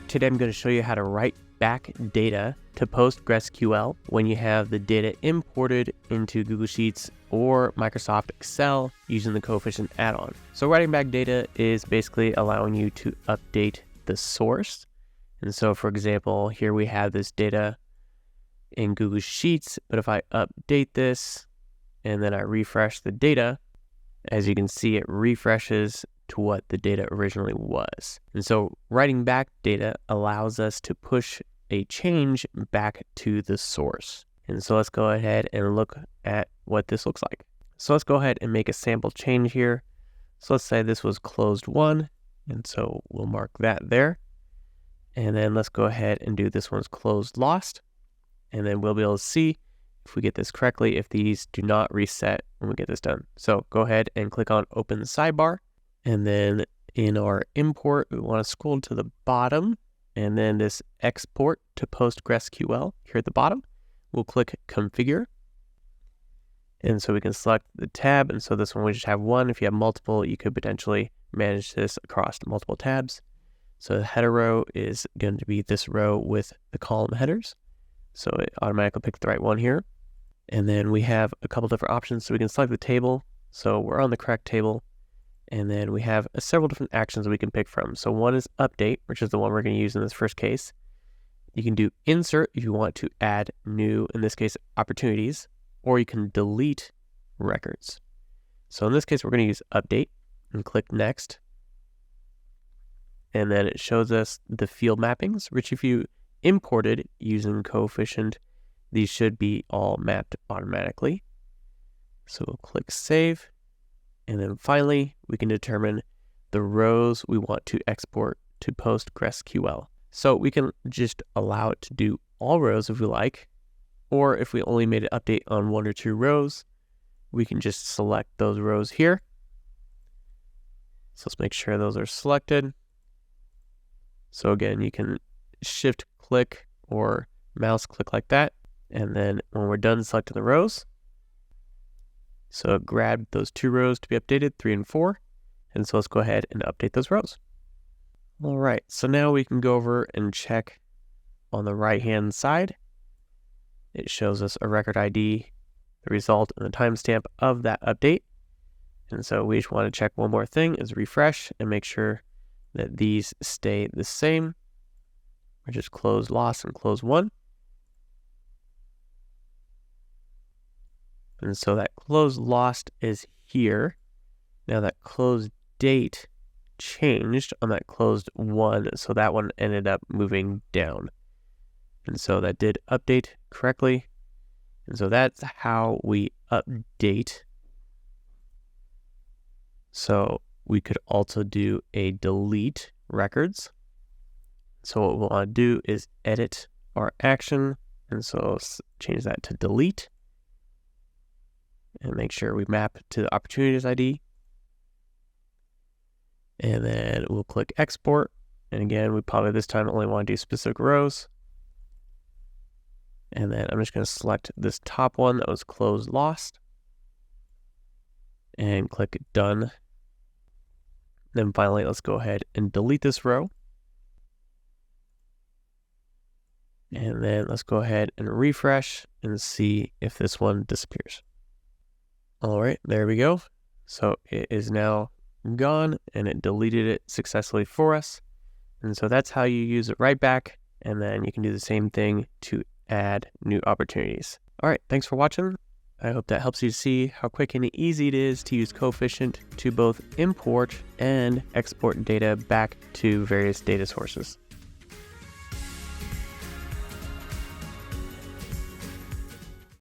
today I'm going to show you how to write back data to PostgreSQL when you have the data imported into Google Sheets or Microsoft Excel using the Coefficient add-on. So writing back data is basically allowing you to update the source. And so for example, here we have this data in Google Sheets, but if I update this and then I refresh the data, as you can see, it refreshes to what the data originally was. And so writing back data allows us to push a change back to the source. And so let's go ahead and look at what this looks like. So let's go ahead and make a sample change here. So let's say this was closed one, and so we'll mark that there. And then let's go ahead and do this one's closed lost. And then we'll be able to see if we get this correctly, if these do not reset when we get this done. So go ahead and click on open sidebar. And then in our import, we want to scroll to the bottom, and then this export to PostgreSQL here at the bottom. We'll click configure. And so we can select the tab. And so this one we just have one. If you have multiple, you could potentially manage this across multiple tabs. So the header row is going to be this row with the column headers. So it automatically picked the right one here. And then we have a couple different options. So we can select the table. So we're on the correct table. And then we have several different actions we can pick from. So one is update, which is the one we're going to use in this first case. You can do insert if you want to add new, in this case, opportunities, or you can delete records. So in this case, we're going to use update and click next. And then it shows us the field mappings, which if you imported using Coefficient, these should be all mapped automatically. So we'll click save. And then finally, we can determine the rows we want to export to PostgreSQL. So we can just allow it to do all rows if we like, or if we only made an update on one or two rows, we can just select those rows here. So let's make sure those are selected. So again, you can shift click or mouse click like that. And then when we're done selecting the rows, so it grabbed those two rows to be updated, 3 and 4. And so let's go ahead and update those rows. All right, so now we can go over and check on the right-hand side. It shows us a record ID, the result, and the timestamp of that update. And so we just want to check one more thing, is refresh and make sure that these stay the same, which is close lost and close one. And so that close lost is here. Now that closed date changed on that closed one, so that one ended up moving down. And so that did update correctly. And so that's how we update. So we could also do a delete records. So what we'll want to do is edit our action. And so let's change that to delete. And make sure we map to the opportunities ID. And then we'll click export. And again, we probably this time only want to do specific rows. And then I'm just going to select this top one that was closed lost. And click done. Then finally, let's go ahead and delete this row. And then let's go ahead and refresh and see if this one disappears. All right, there we go. So it is now gone and it deleted it successfully for us. And so that's how you use it right back. And then you can do the same thing to add new opportunities. All right, thanks for watching. I hope that helps you see how quick and easy it is to use Coefficient to both import and export data back to various data sources.